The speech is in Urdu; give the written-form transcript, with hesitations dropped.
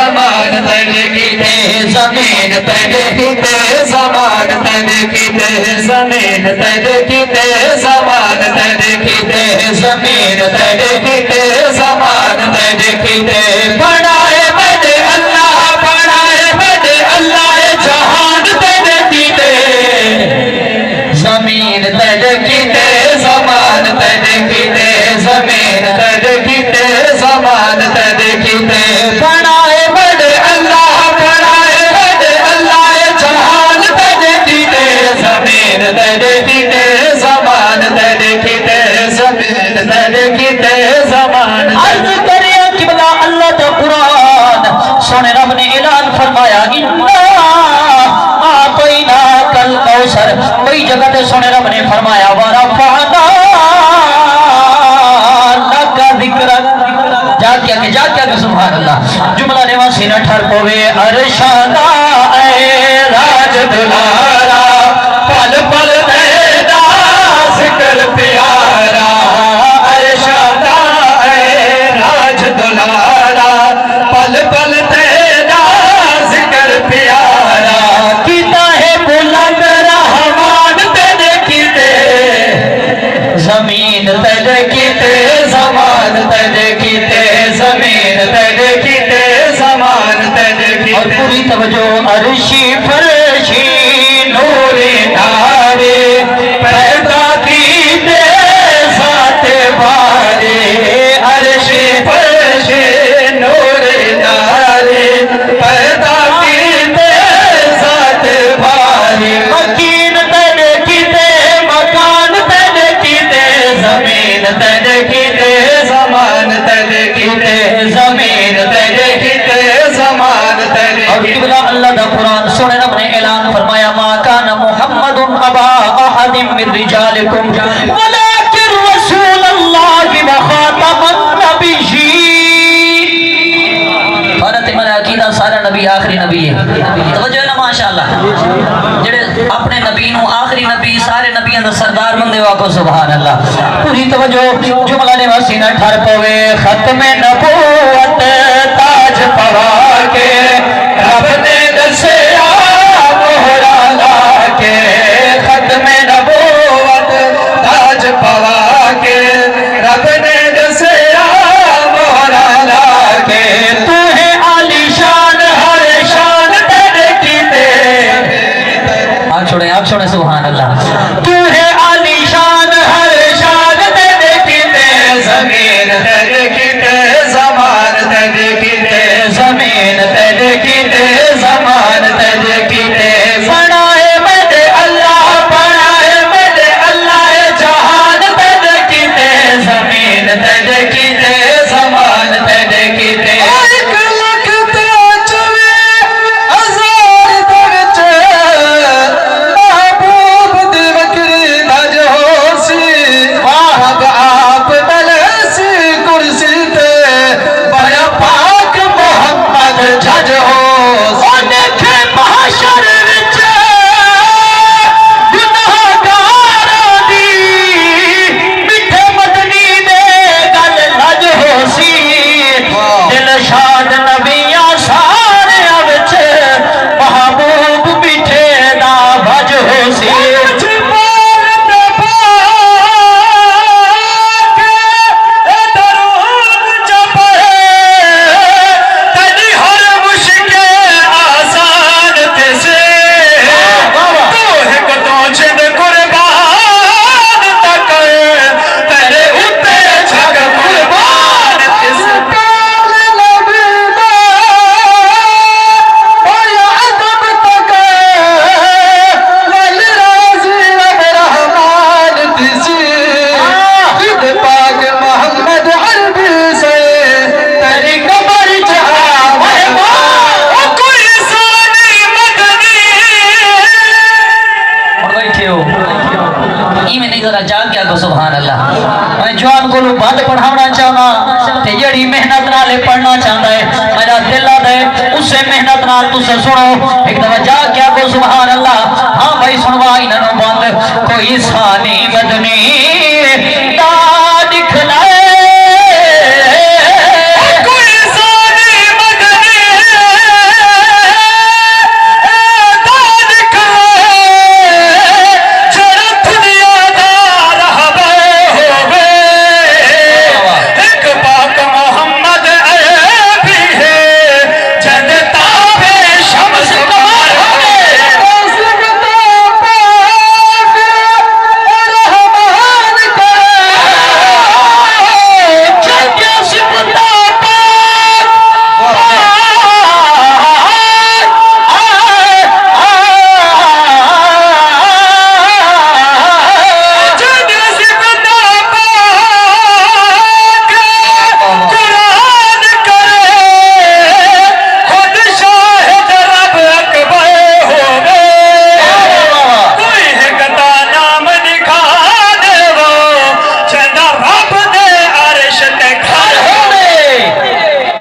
زمان ترکیتے زمین ترکیتے زمان ترکیتے زمین ترکیتے زمان ترکیتے زمین ترکیتے زمان ترکیتے بڑائے بڑے اللہ جہان ترکیتے زمین ترکیتے زمان ترکیتے زمین ترکیتے زمان ترکیتے بڑائے بڑے اللہ جہان ترکیتے زمین ترکیتے زمان ترکیتے زمین ترکیتے زمان عرض کرے قبلہ اللہ تا قرآن سونے رب نے اعلان فرمایا آتینا کل کوثر کوئی جگہ تے سونے رب نے فرمایا ورفعنا لک ذکرک جا کیا کہ سبحان اللہ جملہ نواسی نہ ٹھر پوے ارشادہ اے راج دلارا پل پل دیدا ذکر پیارا ارشادہ اے راج دلارا پل پل تیرا ذکر پیارا کیتا ہے بلند رحمان ترکیتے زمین ترکیتے زمان ترکیتے زمین ترکیتے زمان ترکیتے اور پوری توجہ عرشی فرشی نور نارے پیدا کیتے ذات بارے عرش فرش نور نارے پیدا کیتے ذات بارے مکین ترکیتے مکان ترکیتے زمین ترکیتے زمان ترکیتے زمین ترکیتے زمان اور ترکیتے قبلہ اللہ دا قرآن سونے رب نے اعلان فرمایا ما کان محمد ابا احد من رجالکم ولیکن رسول اللہ وخاتم النبیین حضرت میرا عقیدہ سارا نبی آخری نبی ہے توجہ ہے نا ماشاءاللہ جڑے اپنے نبی نو آخری نبی سارے نبیوں دا سردار بندے واکو سبحان اللہ پوری توجہ جملہ نواسی نہ ٹھر پوے ختم نبوت تاج پوا کے رب نے دسیا مہرا لا کے ختم نبوت تاج پوا کے رب نے دسیا مہرا لا کے تو ہے عالی شان ہر شان ترکیتے آنکھ چھوڑے سبحان اللہ تو ہے عالی شان ہر شان ترکیتے زمین ترکیتے زمان ترکیتے زمین ترکیتے زمان ترکیتے بڑائے بڑے اللہ جہان ترکیتے زمین ترکیتے زمان ترکیتے 1,24,000 درجے محبوب دی وکری نج ہوسی واہب آپ دلسی کرسی تے بڑا پاک محمد جج ہوسی دیکھے محشر وچ گناہگاراں دی میٹھے مدنی دے گل لج ہوسی دل شاد نبیاں سارے وچ محبوب میٹھے دا بج ہوسی سبحان اللہ میں جوان کو بند پڑھانا چاہنا تے جڑی محنت نالے پڑھنا چاہتا ہے میرا دل آتا ہے اسے محنت نال تسے سنو ایک دفعہ جا کیا کو سبحان اللہ ہاں بھائی سنوا انہوں بند کوئی ثانی مدنی